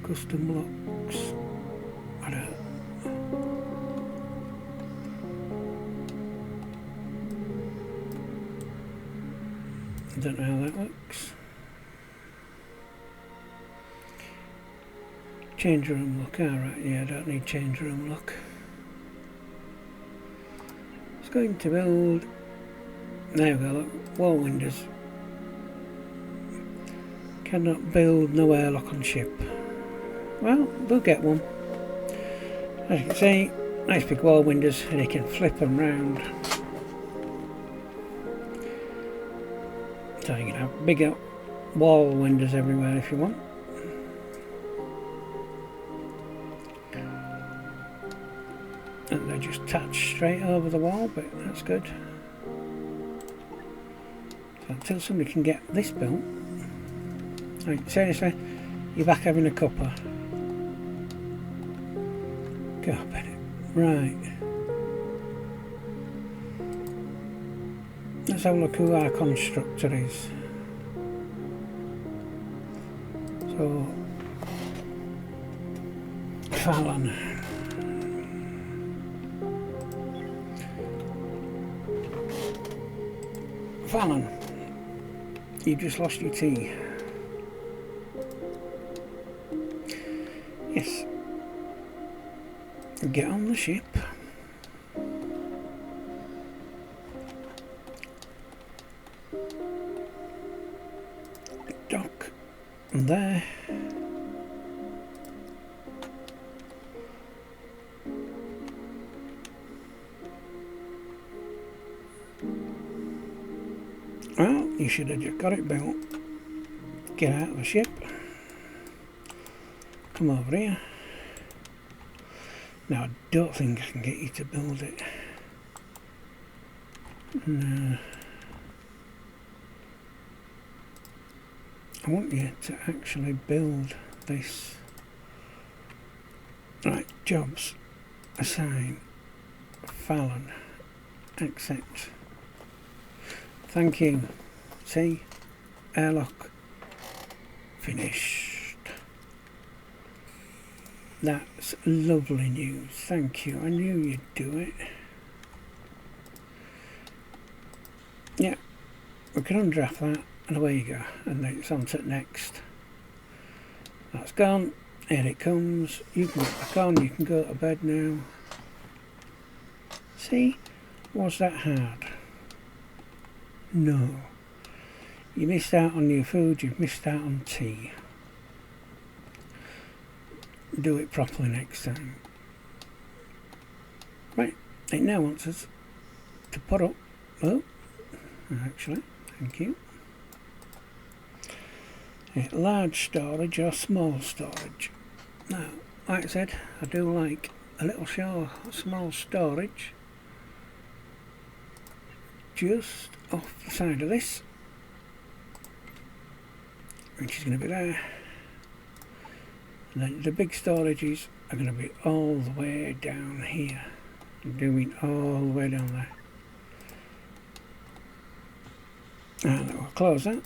Custom blocks. I don't know how that works. Change room look, alright, yeah, I don't need change room look. Going to build, there we go, look, wall windows. Cannot build no airlock on ship. Well, we'll get one. As you can see, nice big wall windows, and you can flip them round. So you can have bigger wall windows everywhere if you want. And they just attach straight over the wall, but that's good. So until somebody can get this built, like, seriously, you're back having a cuppa. Go up in it. Right. Let's have a look who our constructor is. So, Fallon. Fallon, you've just lost your tea. get on the ship. Dock there. Well, you should have just got it built. Get out of the ship. Come over here. Now, I don't think I can get you to build it. No. I want you to actually build this. Right, jobs. Assign. Fallon. Accept. Thank you. See? Airlock. Finished. That's lovely news. Thank you. I knew you'd do it. Yeah. We can undraft that and away you go. And then it's on to the next. That's gone. Here it comes. You can get back on. You can go to bed now. See? Was that hard? No. You missed out on your food, you've missed out on tea. Do it properly next time. Right, it now wants us to put up, oh, actually, thank you. Large storage or small storage. Now, like I said, I do like a little small storage just off the side of this, which is going to be there, and then the big storages are going to be all the way down here, doing all the way down there. And we'll close that.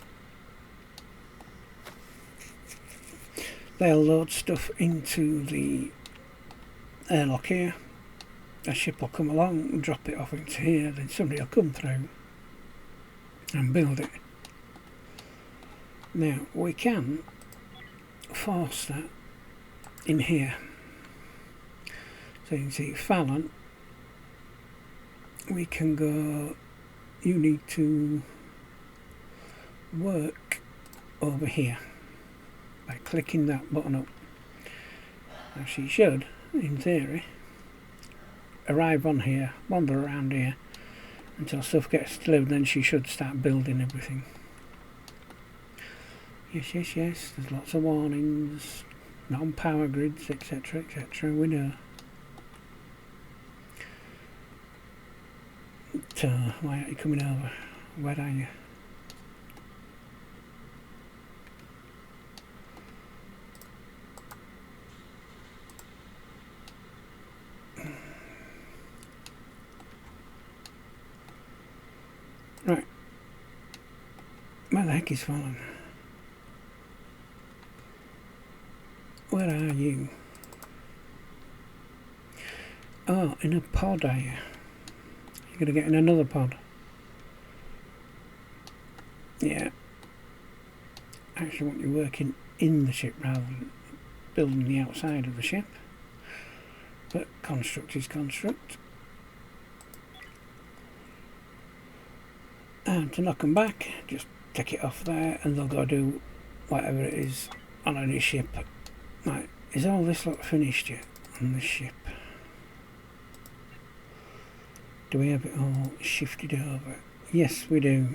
They'll load stuff into the airlock here. A ship will come along and drop it off into here, then somebody will come through and build it. Now we can force that in here. So you can see Fallon, we can go, you need to work over here by clicking that button up. Now she should, in theory, arrive on here, wander around here until stuff gets delivered, then she should start building everything. Yes, yes, yes, there's lots of warnings, non-power grids, etc, etc, we know. So, why aren't you coming over? Where are you? Right. Where the heck is Fallon? Where are you? Oh, in a pod, are you? You're going to get in another pod. Yeah. I actually want you working in the ship rather than building the outside of the ship. But construct is construct. And to knock them back, just take it off there and they'll go do whatever it is on any ship. Right, is all this lot finished yet on this ship? Do we have it all shifted over? Yes, we do.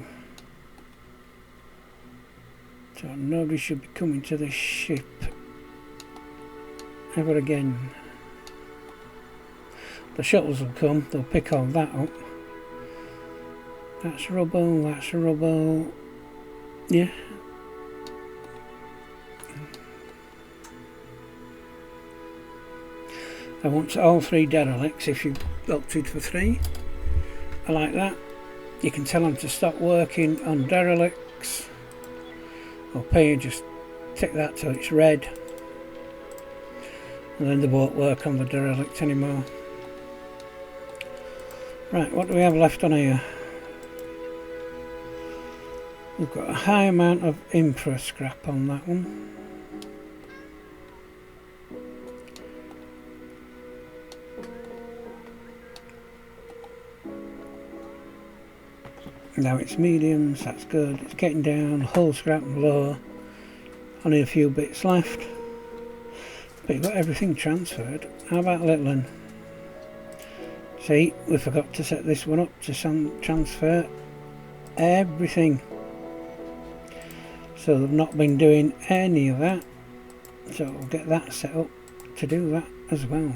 So nobody should be coming to this ship ever again. The shuttles will come, they'll pick all that up. That's rubble, that's rubble. Yeah. I want all 3 derelicts if you opted for 3. I like that. You can tell them to stop working on derelicts. Okay, you just tick that till it's red. And then they won't work on the derelict anymore. Right, what do we have left on here? We've got a high amount of infra scrap on that one. Now it's mediums, that's good. It's getting down, hull scrap and low. Only a few bits left. But you've got everything transferred. How about little one? See, we forgot to set this one up to transfer everything. So they've not been doing any of that. So we'll get that set up to do that as well.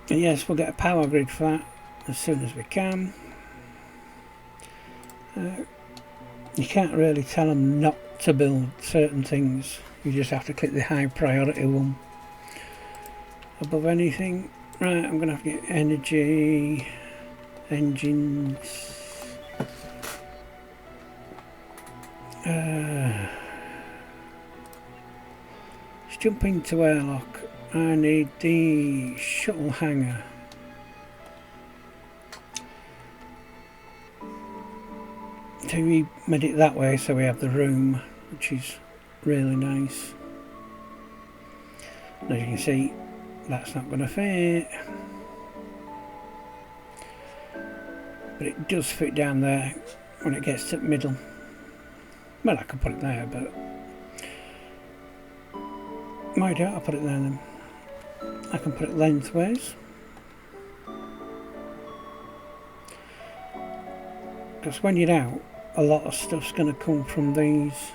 And yes, we'll get a power grid for that as soon as we can. You can't really tell them not to build certain things. You just have to click the high priority one above anything. Right, I'm going to have to get energy, engines. Let's jump into airlock. I need the shuttle hangar. So we made it that way so we have the room, which is really nice. And as you can see, that's not going to fit. But it does fit down there when it gets to the middle. Well, I can put it there, but why don't I put it there then? I can put it lengthways. Because when you're out, a lot of stuff's going to come from these.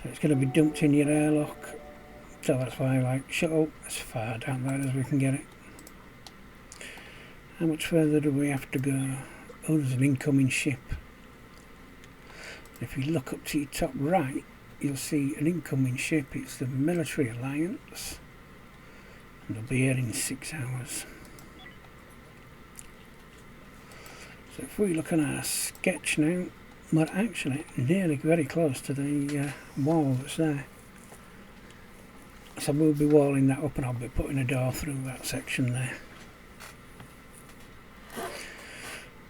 So it's going to be dumped in your airlock. So that's why I like shuttle as far down there as we can get it. How much further do we have to go? Oh, there's an incoming ship. If you look up to your top right, you'll see an incoming ship. It's the Military Alliance. And they'll be here in 6 hours. So if we look at our sketch now, we're actually nearly very close to the wall that's there. So we'll be walling that up and I'll be putting a door through that section there.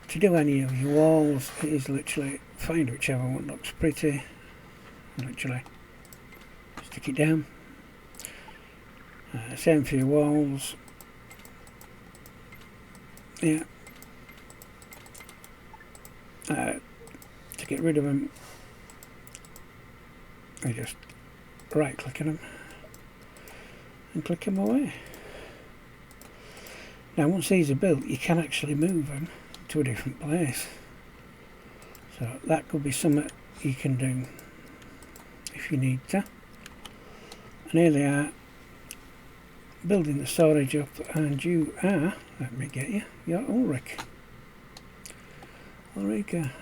To do any of your walls, it is literally find whichever one looks pretty. Literally stick it down. Same for your walls. Yeah. To get rid of them, I just right click on them and click them away. Now once these are built, you can actually move them to a different place. So that could be something you can do if you need to. And here they are, building the storage up, and you are, let me get you, you're Ulrich. Ulrika.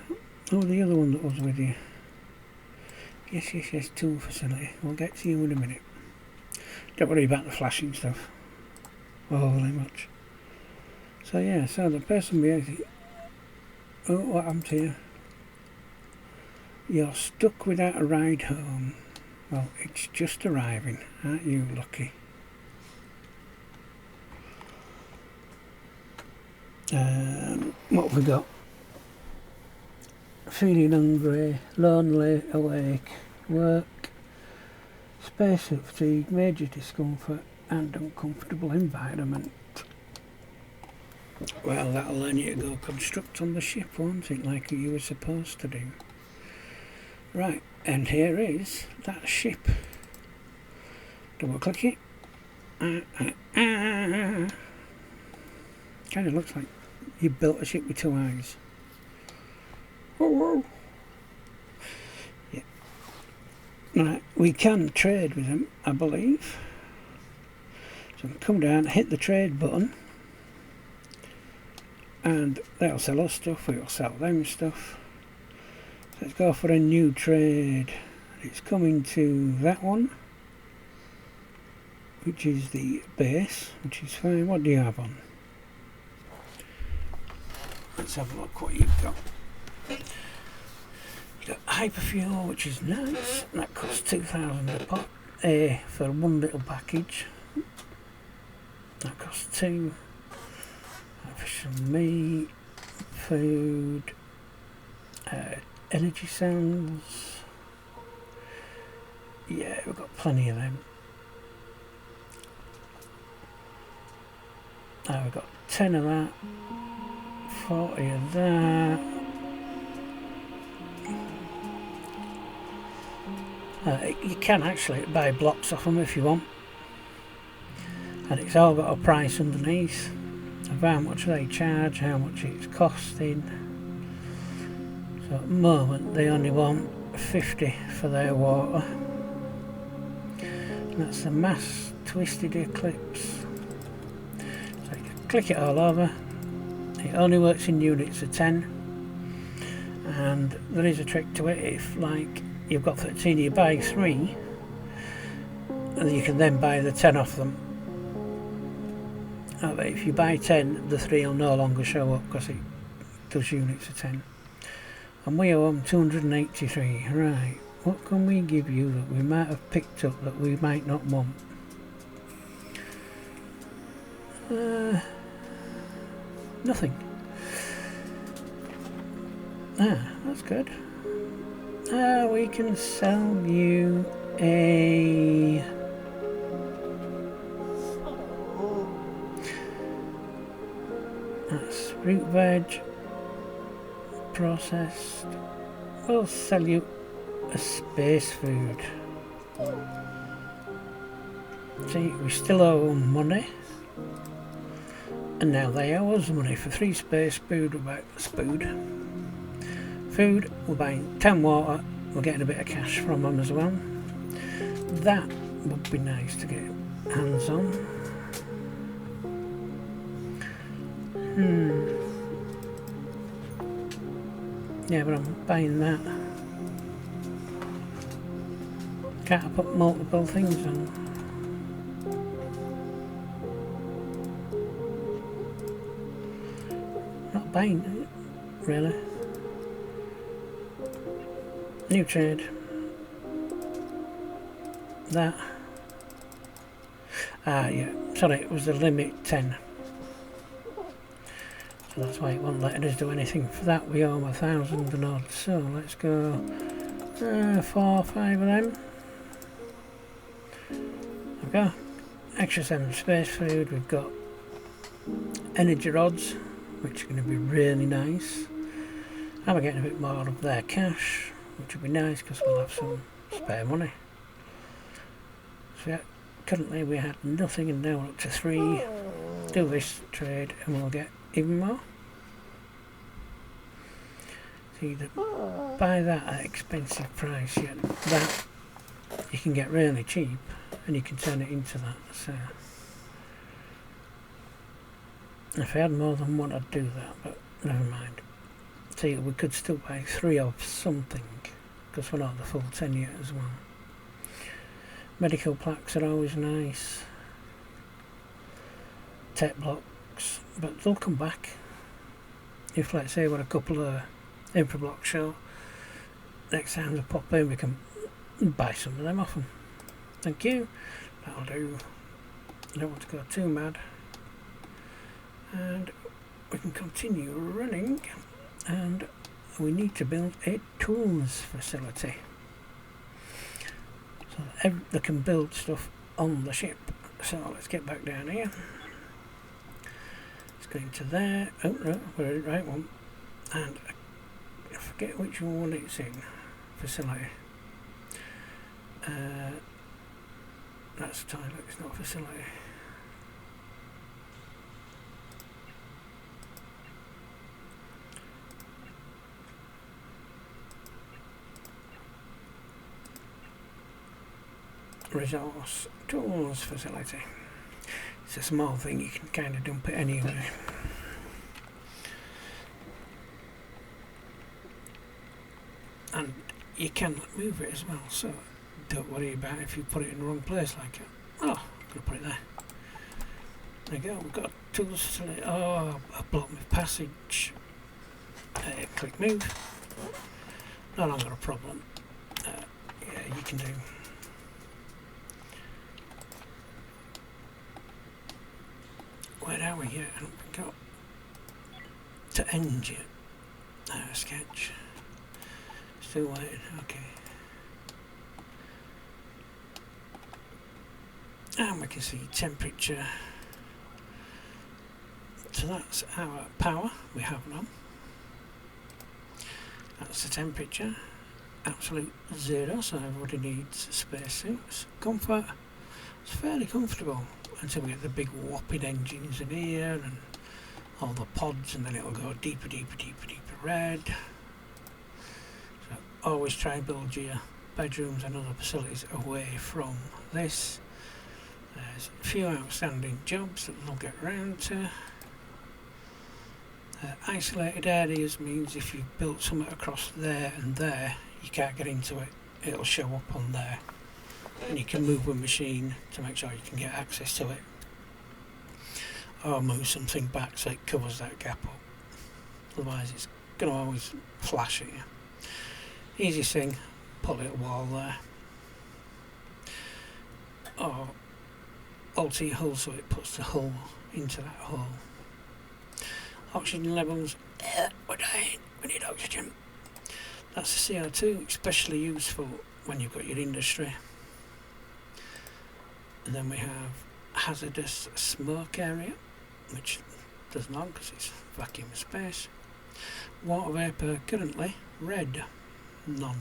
Oh, the other one that was with you. Yes, tool facility. We'll get to you in a minute. Don't worry about the flashing stuff. Holy much. So yeah, so the person behind you. Oh, what happened to you? You're stuck without a ride home. Well, it's just arriving. Aren't you lucky? What have we got? Feeling hungry, lonely, awake, work, spacesuit fatigue, major discomfort and uncomfortable environment. Well, that'll learn you to go construct on the ship, won't it, like you were supposed to do. Right, and here is that ship. Double click it. Kind of looks like you built a ship with 2 eyes. Whoa. Yeah. Right, we can trade with them, I believe. So come down, hit the trade button, and they'll sell us stuff, we'll sell them stuff. So let's go for a new trade. It's coming to that one, which is the base, which is fine. What do you have on? Let's have a look what you've got. You got hyperfuel, which is nice. That costs 2,000 a pop for one little package. That costs 2. For some meat, food, energy cells. Yeah, we've got plenty of them. Now we've got 10 of that, 40 of that. You can actually buy blocks off them if you want, and it's all got a price underneath of how much they charge, how much it's costing. So at the moment they only want 50 for their water. And that's the Mass Twisted Eclipse. So you can click it all over. It only works in units of 10, and there is a trick to it. If like you've got 13, you buy 3 and you can then buy the 10 off them. But if you buy 10, the 3 will no longer show up because it does units of 10. And we owe them 283. Right, what can we give you that we might have picked up that we might not want? Nothing. That's good. We can sell you a that's root veg processed. We'll sell you a space food. See, we still owe them money, and now they owe us money for 3 space food. Food, we're buying 10 water, we're getting a bit of cash from them as well. That would be nice to get hands on. Yeah, but I'm buying that. Can't I put multiple things on? Not buying it, really. New trade. That. Yeah, sorry, it was the limit 10. So that's why it wasn't letting us do anything. For that we owe 1,000 and odd. So let's go 4 or 5 of them. We've got extra 7 space food. We've got energy rods, which are going to be really nice. And we're getting a bit more of their cash, which will be nice because we'll have some spare money. So yeah, currently we had nothing and now we're up to 3. Do this trade and we'll get even more. So you buy that at expensive price, yet that you can get really cheap and you can turn it into that. So if I had more than one I'd do that, but never mind. See, we could still buy 3 of something because we're not the full 10 yet as well. Medical plaques are always nice. Tech blocks, but they'll come back. If let's say we're a couple of infra blocks short, next time they pop in we can buy some of them off them. Thank you, that'll do. I don't want to go too mad. And we can continue running, and we need to build a tools facility so that they can build stuff on the ship. So let's get back down here. Let's go into there. Oh no, we're in the right one, and I forget which one it's in. Facility. That's toilet, it's not facility. Resource tools facility. It's a small thing, you can kind of dump it anywhere. And you can move it as well, so don't worry about if you put it in the wrong place like that. Oh, I'm going to put it there. There you go, we've got tools facility. Oh, I blocked my passage. Click move. No longer a problem. Yeah, you can do. Where are we here? I don't think got to end yet. Sketch. Still waiting, okay. And we can see temperature. So that's our power we have on. That's the temperature, absolute 0, so everybody needs spacesuits. Comfort, it's fairly comfortable until we get the big whopping engines in here and all the pods, and then it'll go deeper red. So always try and build your bedrooms and other facilities away from this. There's a few outstanding jobs that they'll get round to. Isolated areas means if you've built something across there and there, you can't get into it. It'll show up on there, and you can move a machine to make sure you can get access to it, or move something back so it covers that gap up. Otherwise it's going to always flash at you. Easiest thing, put a little wall there, or alter your hull so it puts the hull into that hole. Oxygen levels, we're dying, we need oxygen. That's the CO2, especially useful when you've got your industry. And then we have hazardous smoke area, which does not because it's vacuum space. Water vapour currently red, none.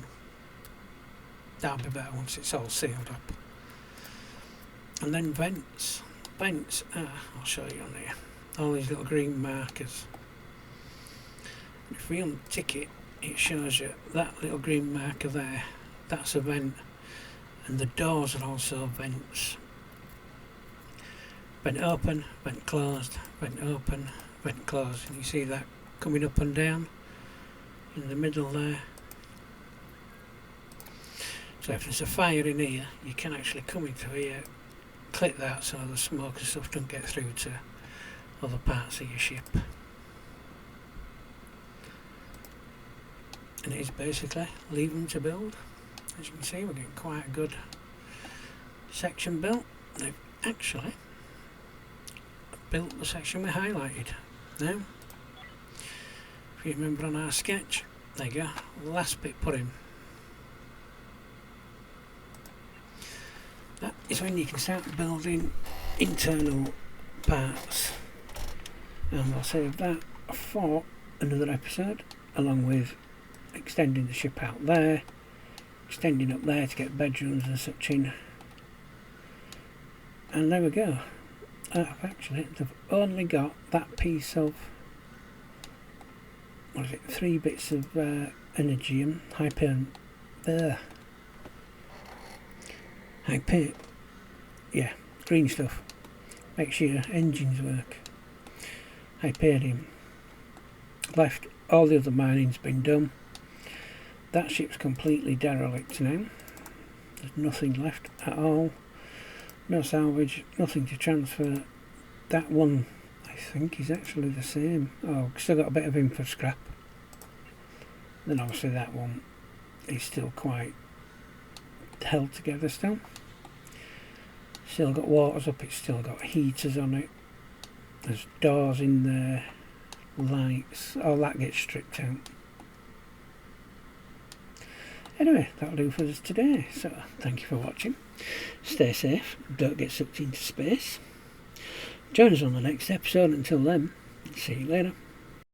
That'll be better once it's all sealed up. And then vents. Vents are, I'll show you on here, all these little green markers. If we untick it, it shows you that little green marker there, that's a vent, and the doors are also vents. Vent open, vent closed, vent open, vent closed, and you see that coming up and down in the middle there. So if there's a fire in here, you can actually come into here, click that so the smoke and stuff don't get through to other parts of your ship. And it is basically leave them to build. As you can see, we're getting quite a good section built. They've actually built the section we highlighted. Now, if you remember on our sketch, there you go, last bit put in. That is when you can start building internal parts. And I'll save that for another episode, along with extending the ship out there, extending up there to get bedrooms and such in. And there we go. Actually, they've only got that piece of, what is it, 3 bits of Energium, Hyperion, yeah, green stuff, makes your engines work. Hyperium. Left, all the other mining's been done. That ship's completely derelict now. There's nothing left at all. No salvage, nothing to transfer. That one, I think, is actually the same. Oh, still got a bit of info scrap. Then obviously that one is still quite held together still. Still got waters up, it's still got heaters on it. There's doors in there, lights, all that gets stripped out. Anyway, that'll do for us today. So, thank you for watching. Stay safe, don't get sucked into space. Join us on the next episode. Until then, see you later.